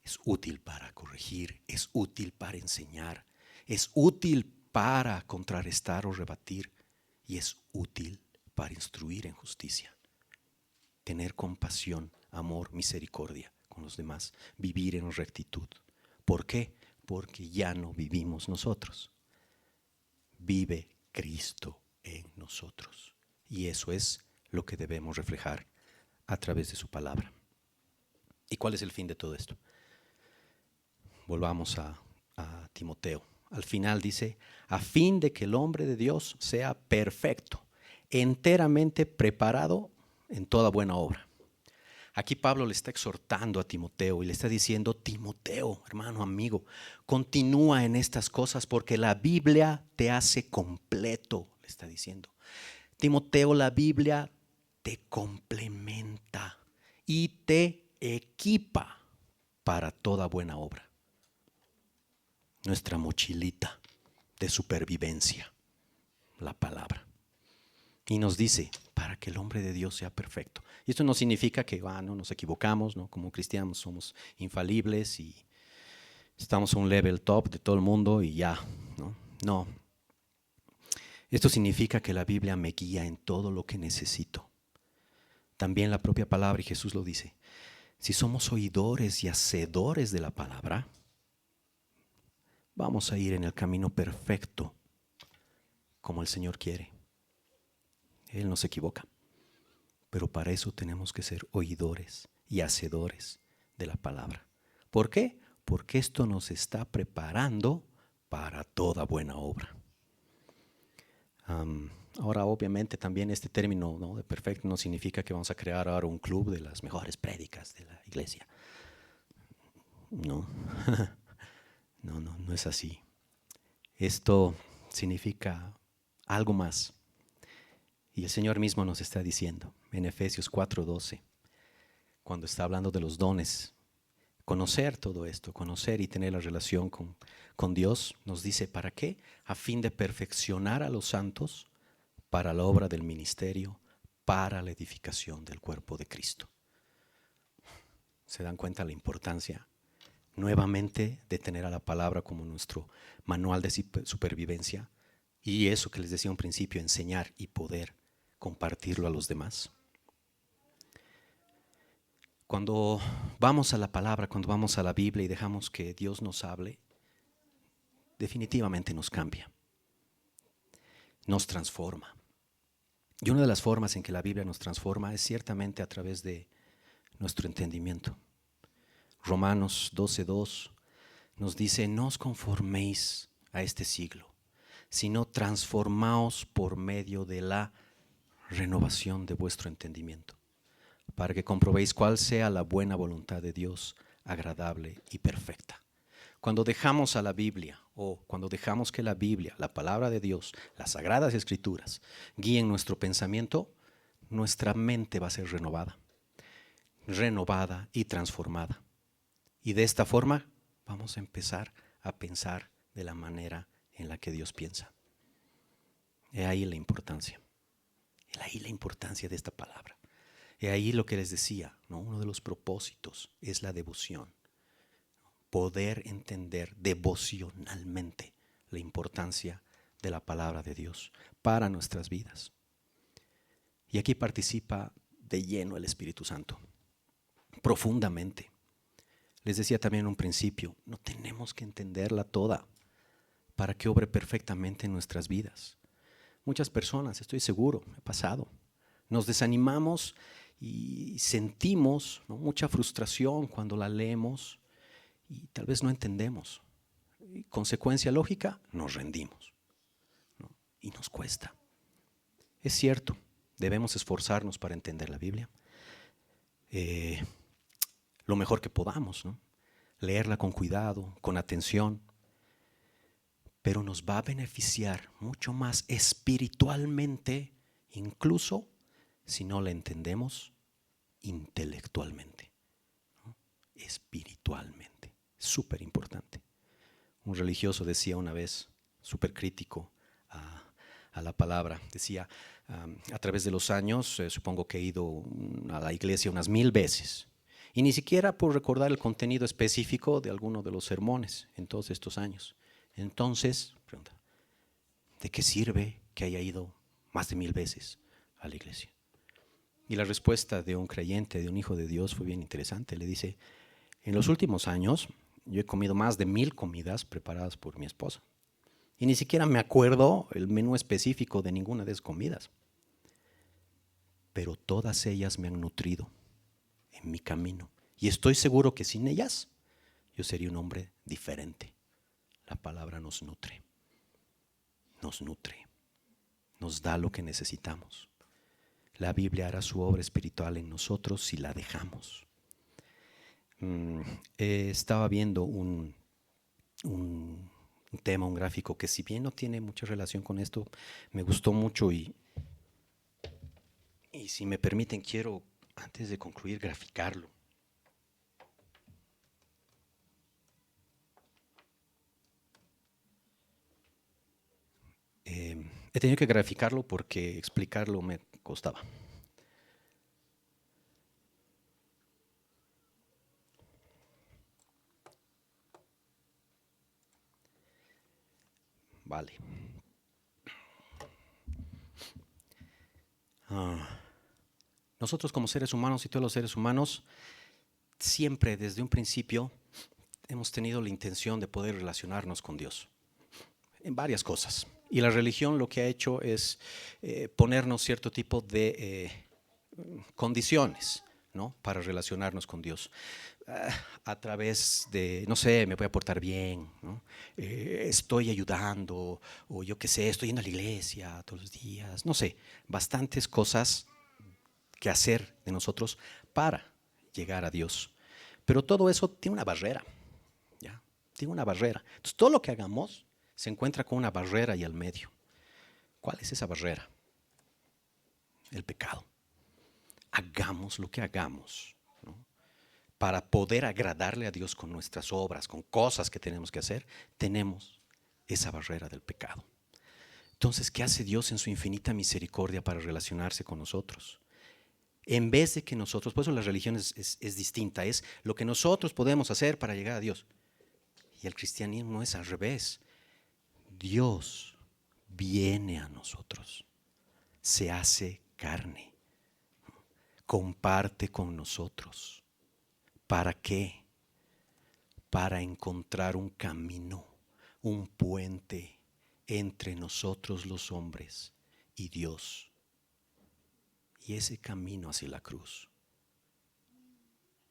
es útil para corregir, es útil para enseñar, es útil para contrarrestar o rebatir, y es útil para instruir en justicia. Tener compasión, amor, misericordia con los demás, vivir en rectitud. ¿Por qué? Porque ya no vivimos nosotros. Vive Cristo en nosotros. Y eso es lo que debemos reflejar a través de su palabra. ¿Y cuál es el fin de todo esto? Volvamos a Timoteo. Al final dice, a fin de que el hombre de Dios sea perfecto, enteramente preparado en toda buena obra. Aquí Pablo le está exhortando a Timoteo y le está diciendo, Timoteo, hermano, amigo, continúa en estas cosas porque la Biblia te hace completo, le está diciendo. Timoteo, la Biblia te complementa y te equipa para toda buena obra. Nuestra mochilita de supervivencia, la palabra. Y nos dice, para que el hombre de Dios sea perfecto. Y esto no significa que no nos equivocamos, ¿no? Como cristianos somos infalibles y estamos a un level top de todo el mundo y ya, ¿no? No. Esto significa que la Biblia me guía en todo lo que necesito. También la propia palabra, y Jesús lo dice, si somos oidores y hacedores de la palabra, vamos a ir en el camino perfecto como el Señor quiere. Él no se equivoca. Pero para eso tenemos que ser oidores y hacedores de la palabra. ¿Por qué? Porque esto nos está preparando para toda buena obra. Ahora, obviamente, también este término, ¿no?, de perfecto no significa que vamos a crear ahora un club de las mejores prédicas de la iglesia. No, no es así. Esto significa algo más. Y el Señor mismo nos está diciendo en Efesios 4:12, cuando está hablando de los dones, conocer todo esto, conocer y tener la relación con Dios, nos dice, ¿para qué? A fin de perfeccionar a los santos para la obra del ministerio, para la edificación del cuerpo de Cristo. ¿Se dan cuenta la importancia nuevamente de tener a la palabra como nuestro manual de supervivencia? Y eso que les decía un principio, enseñar y poder compartirlo a los demás. Cuando vamos a la palabra, cuando vamos a la Biblia y dejamos que Dios nos hable, definitivamente nos cambia, nos transforma. Y una de las formas en que la Biblia nos transforma es ciertamente a través de nuestro entendimiento. Romanos 12:2 nos dice, no os conforméis a este siglo, sino transformaos por medio de la renovación de vuestro entendimiento, para que comprobéis cuál sea la buena voluntad de Dios, agradable y perfecta. Cuando dejamos a la Biblia, o cuando dejamos que la Biblia, la palabra de Dios, las sagradas escrituras, guíen nuestro pensamiento, nuestra mente va a ser renovada y transformada. Y de esta forma vamos a empezar a pensar de la manera en la que Dios piensa. He ahí la importancia. He ahí la importancia de esta palabra. He ahí lo que les decía, ¿no? Uno de los propósitos es la devoción. Poder entender devocionalmente la importancia de la palabra de Dios para nuestras vidas. Y aquí participa de lleno el Espíritu Santo, profundamente. Les decía también en un principio, no tenemos que entenderla toda para que obre perfectamente en nuestras vidas. Muchas personas, estoy seguro, me ha pasado, nos desanimamos y sentimos, ¿no?, mucha frustración cuando la leemos y tal vez no entendemos. Y consecuencia lógica, nos rendimos, ¿no? Y nos cuesta. Es cierto, debemos esforzarnos para entender la Biblia lo mejor que podamos, ¿no? Leerla con cuidado, con atención, pero nos va a beneficiar mucho más espiritualmente, incluso si no la entendemos intelectualmente, ¿no? Espiritualmente, súper importante. Un religioso decía una vez, súper crítico a la palabra, decía, a través de los años, supongo que he ido a la iglesia unas 1000 veces, y ni siquiera por recordar el contenido específico de alguno de los sermones en todos estos años. Entonces, pregunta, ¿de qué sirve que haya ido más de 1000 veces a la iglesia? Y la respuesta de un creyente, de un hijo de Dios, fue bien interesante. Le dice, en los últimos años yo he comido más de 1000 comidas preparadas por mi esposa. Y ni siquiera me acuerdo el menú específico de ninguna de esas comidas. Pero todas ellas me han nutrido en mi camino. Y estoy seguro que sin ellas yo sería un hombre diferente. La palabra nos nutre, nos da lo que necesitamos. La Biblia hará su obra espiritual en nosotros si la dejamos. Estaba viendo un tema, un gráfico que si bien no tiene mucha relación con esto, me gustó mucho y si me permiten quiero, antes de concluir, graficarlo. He tenido que graficarlo porque explicarlo me costaba. Vale. Nosotros como seres humanos y todos los seres humanos, siempre desde un principio hemos tenido la intención de poder relacionarnos con Dios en varias cosas. Y la religión lo que ha hecho es ponernos cierto tipo de condiciones, ¿no?, para relacionarnos con Dios. A través de, no sé, me voy a portar bien, ¿no? Estoy ayudando, o yo qué sé, estoy yendo a la iglesia todos los días, no sé, bastantes cosas que hacer de nosotros para llegar a Dios. Pero todo eso tiene una barrera, ¿ya? Tiene una barrera. Entonces, todo lo que hagamos se encuentra con una barrera y al medio. ¿Cuál es esa barrera? El pecado. Hagamos lo que hagamos, ¿no?, para poder agradarle a Dios con nuestras obras, con cosas que tenemos que hacer, tenemos esa barrera del pecado. Entonces, ¿qué hace Dios en su infinita misericordia para relacionarse con nosotros? En vez de que nosotros, por eso la religión es distinta, es lo que nosotros podemos hacer para llegar a Dios. Y el cristianismo es al revés. Dios viene a nosotros, se hace carne, comparte con nosotros. ¿Para qué? Para encontrar un camino, un puente entre nosotros los hombres y Dios. Y ese camino hacia la cruz,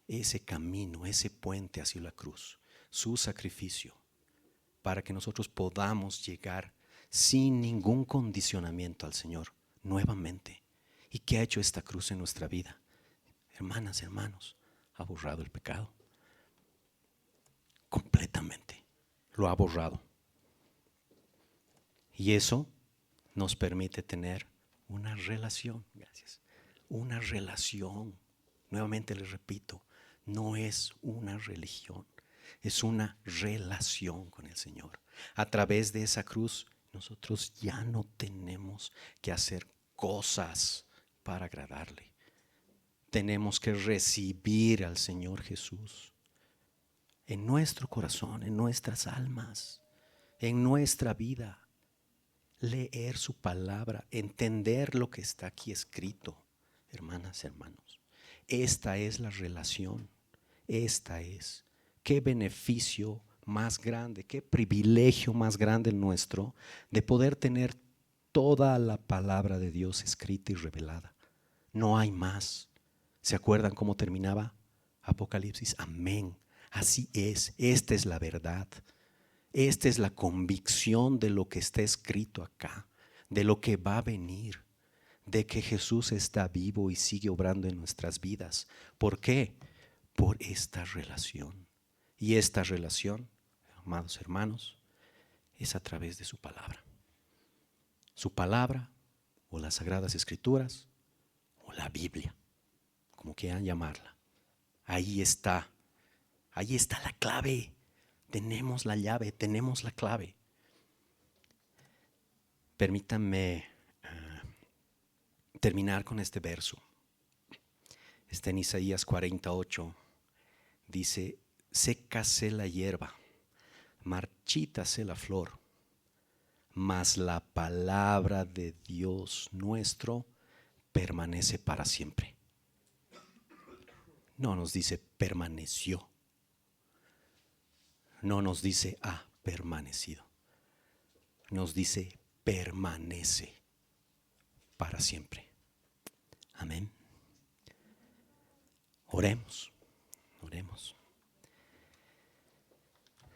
ese camino, ese puente hacia la cruz, su sacrificio, para que nosotros podamos llegar sin ningún condicionamiento al Señor nuevamente. ¿Y qué ha hecho esta cruz en nuestra vida? Hermanas, hermanos, ha borrado el pecado completamente, lo ha borrado. Y eso nos permite tener una relación, gracias, una relación. Nuevamente les repito, no es una religión, es una relación con el Señor. A través de esa cruz nosotros ya no tenemos que hacer cosas para agradarle. Tenemos que recibir al Señor Jesús en nuestro corazón, en nuestras almas, en nuestra vida. leer su palabra, entender lo que está aquí escrito. Hermanas, hermanos, esta es la relación. Esta es. Qué beneficio más grande, qué privilegio más grande el nuestro de poder tener toda la palabra de Dios escrita y revelada. No hay más. ¿Se acuerdan cómo terminaba Apocalipsis? Amén. Así es. Esta es la verdad. Esta es la convicción de lo que está escrito acá, de lo que va a venir, de que Jesús está vivo y sigue obrando en nuestras vidas. ¿Por qué? Por esta relación. Y esta relación, amados hermanos, es a través de su palabra. Su palabra, o las Sagradas Escrituras, o la Biblia, como quieran llamarla. Ahí está la clave. Tenemos la llave, tenemos la clave. Permítanme terminar con este verso. Está en Isaías 48. Dice: sécase la hierba, marchítase la flor, mas la palabra de Dios nuestro permanece para siempre. No nos dice permaneció. No nos dice ha permanecido. Nos dice permanece para siempre. Amén. Oremos, oremos.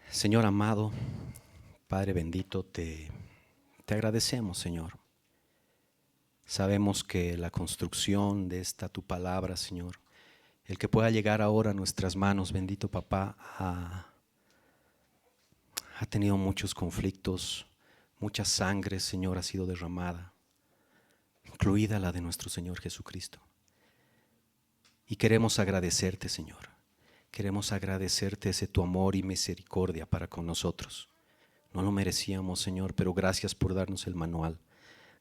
Señor amado, Padre bendito, te agradecemos, Señor. Sabemos que la construcción de esta tu palabra, Señor, el que pueda llegar ahora a nuestras manos, bendito Papá, ha tenido muchos conflictos, mucha sangre, Señor, ha sido derramada, incluida la de nuestro Señor Jesucristo. Y queremos agradecerte, Señor. Queremos agradecerte ese tu amor y misericordia para con nosotros. No lo merecíamos, Señor, pero gracias por darnos el manual.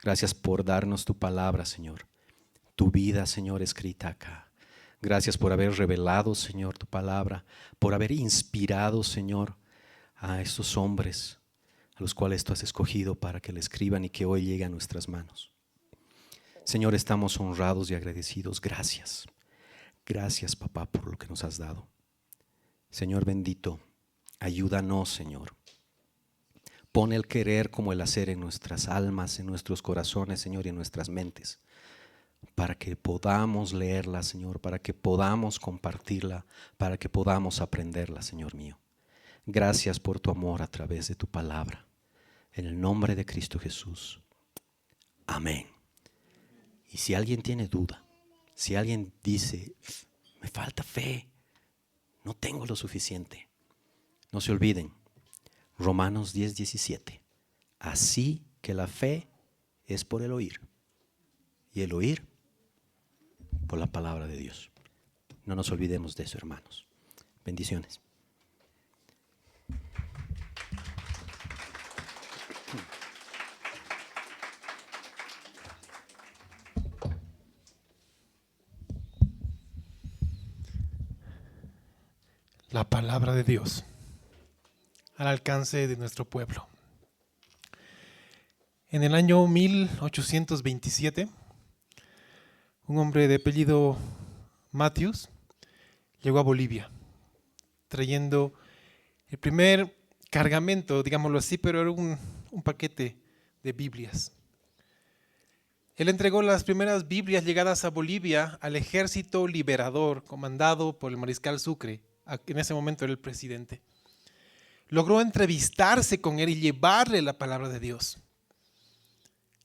Gracias por darnos tu palabra, Señor. Tu vida, Señor, escrita acá. Gracias por haber revelado, Señor, tu palabra, por haber inspirado, Señor, a estos hombres a los cuales tú has escogido para que le escriban y que hoy llegue a nuestras manos. Señor, estamos honrados y agradecidos. Gracias. Gracias, Papá, por lo que nos has dado. Señor bendito, ayúdanos, Señor. Pon el querer como el hacer en nuestras almas, en nuestros corazones, Señor, y en nuestras mentes, para que podamos leerla, Señor, para que podamos compartirla, para que podamos aprenderla, Señor mío. Gracias por tu amor a través de tu palabra. En el nombre de Cristo Jesús. Amén. Y si alguien tiene duda, si alguien dice, me falta fe, no tengo lo suficiente, no se olviden, Romanos 10:17. Así que la fe es por el oír, y el oír por la palabra de Dios. No nos olvidemos de eso, hermanos. Bendiciones. La palabra de Dios al alcance de nuestro pueblo. En el año 1827, un hombre de apellido Matthews llegó a Bolivia, trayendo el primer cargamento, digámoslo así, pero era un paquete de Biblias. Él entregó las primeras Biblias llegadas a Bolivia al ejército liberador comandado por el mariscal Sucre. En ese momento era el presidente. Logró entrevistarse con él y llevarle la palabra de Dios.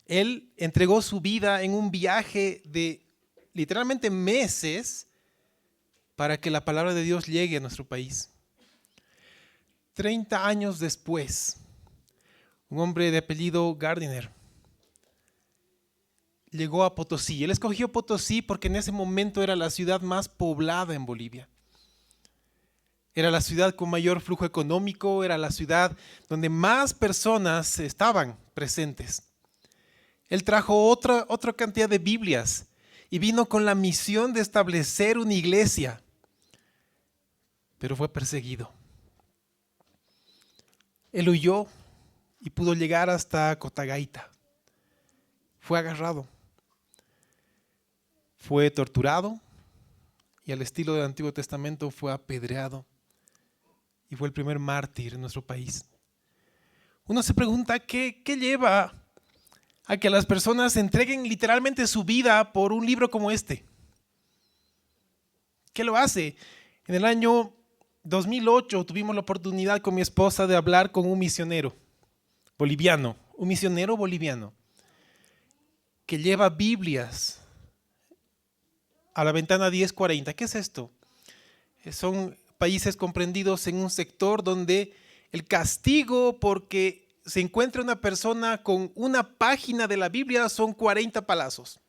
Él entregó su vida en un viaje de literalmente meses para que la palabra de Dios llegue a nuestro país. 30 años después, un hombre de apellido Gardiner llegó a Potosí. Él escogió Potosí porque en ese momento era la ciudad más poblada en Bolivia. Era la ciudad con mayor flujo económico, era la ciudad donde más personas estaban presentes. Él trajo otra cantidad de Biblias y vino con la misión de establecer una iglesia, pero fue perseguido. Él huyó y pudo llegar hasta Cotagaita. Fue agarrado, fue torturado y al estilo del Antiguo Testamento fue apedreado y fue el primer mártir en nuestro país. Uno se pregunta qué lleva a que las personas entreguen literalmente su vida por un libro como este. ¿Qué lo hace? En el año 2008 tuvimos la oportunidad con mi esposa de hablar con un misionero boliviano, que lleva Biblias a la ventana 1040. ¿Qué es esto? Son países comprendidos en un sector donde el castigo porque se encuentra una persona con una página de la Biblia son 40 palazos.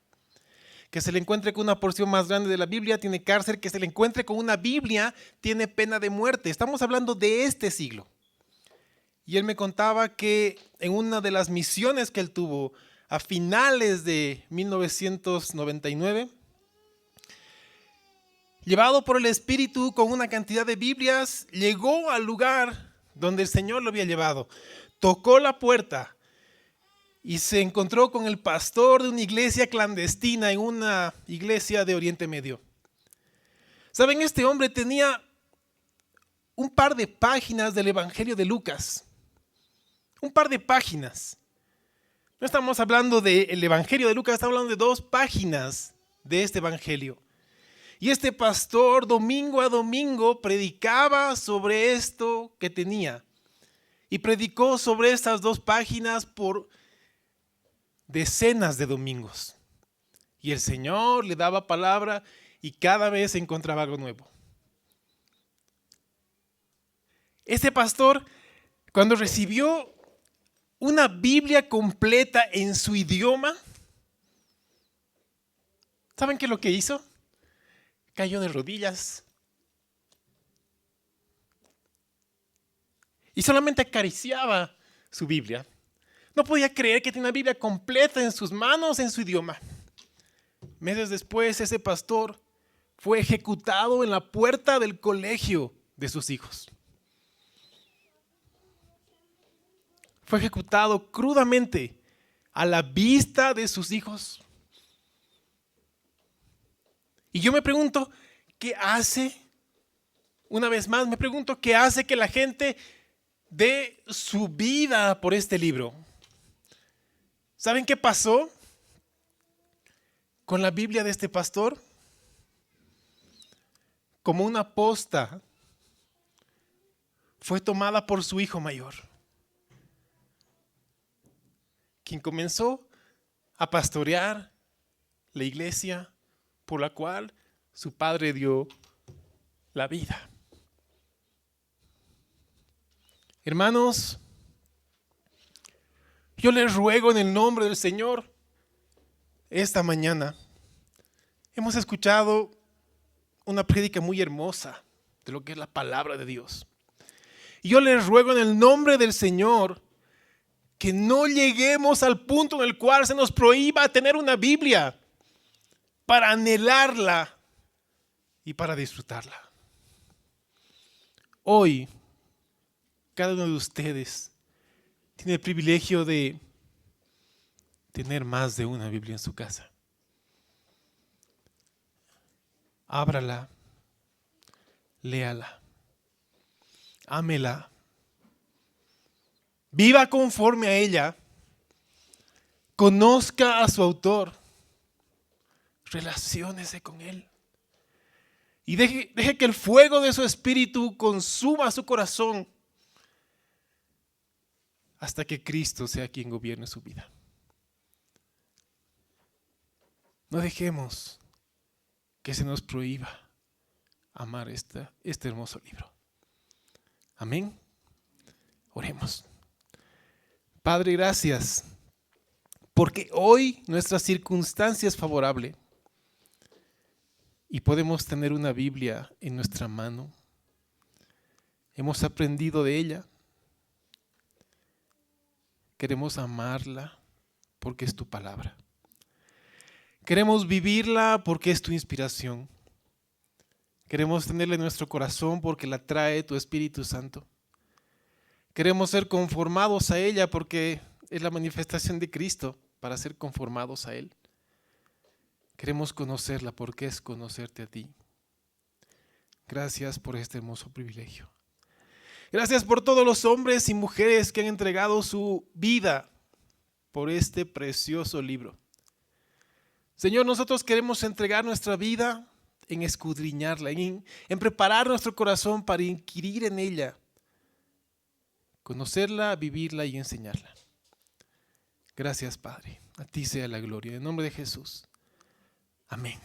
Que se le encuentre con una porción más grande de la Biblia tiene cárcel, que se le encuentre con una Biblia tiene pena de muerte. Estamos hablando de este siglo. Y él me contaba que en una de las misiones que él tuvo a finales de 1999, llevado por el Espíritu con una cantidad de Biblias, llegó al lugar donde el Señor lo había llevado. Tocó la puerta y se encontró con el pastor de una iglesia clandestina en una iglesia de Oriente Medio. ¿Saben? Este hombre tenía un par de páginas del Evangelio de Lucas. Un par de páginas. No estamos hablando del Evangelio de Lucas, estamos hablando de 2 páginas de este Evangelio. Y este pastor domingo a domingo predicaba sobre esto que tenía. Y predicó sobre estas 2 páginas por decenas de domingos. Y el Señor le daba palabra y cada vez encontraba algo nuevo. Este pastor, cuando recibió una Biblia completa en su idioma, ¿saben qué es lo que hizo? Cayó de rodillas y solamente acariciaba su Biblia. No podía creer que tenía una Biblia completa en sus manos, en su idioma. Meses después, ese pastor fue ejecutado en la puerta del colegio de sus hijos. Fue ejecutado crudamente a la vista de sus hijos. Y yo me pregunto, ¿qué hace? Una vez más, me pregunto, ¿qué hace que la gente dé su vida por este libro? ¿Saben qué pasó con la Biblia de este pastor? Como una posta, fue tomada por su hijo mayor, quien comenzó a pastorear la iglesia por la cual su padre dio la vida. Hermanos, yo les ruego en el nombre del Señor, esta mañana hemos escuchado una prédica muy hermosa de lo que es la palabra de Dios. Y yo les ruego en el nombre del Señor que no lleguemos al punto en el cual se nos prohíba tener una Biblia para anhelarla y para disfrutarla. Hoy, cada uno de ustedes tiene el privilegio de tener más de una Biblia en su casa. Ábrala, léala, ámela, viva conforme a ella, conozca a su autor, relaciónese con él y deje que el fuego de su espíritu consuma su corazón hasta que Cristo sea quien gobierne su vida. No dejemos que se nos prohíba amar este hermoso libro. Amén. Oremos. Padre, gracias, porque hoy nuestra circunstancia es favorable y podemos tener una Biblia en nuestra mano. Hemos aprendido de ella. Queremos amarla porque es tu palabra. Queremos vivirla porque es tu inspiración. Queremos tenerla en nuestro corazón porque la trae tu Espíritu Santo. Queremos ser conformados a ella porque es la manifestación de Cristo para ser conformados a Él. Queremos conocerla porque es conocerte a ti. Gracias por este hermoso privilegio. Gracias por todos los hombres y mujeres que han entregado su vida por este precioso libro. Señor, nosotros queremos entregar nuestra vida en escudriñarla, en preparar nuestro corazón para inquirir en ella, conocerla, vivirla y enseñarla. Gracias, Padre. A ti sea la gloria. En el nombre de Jesús. Amén.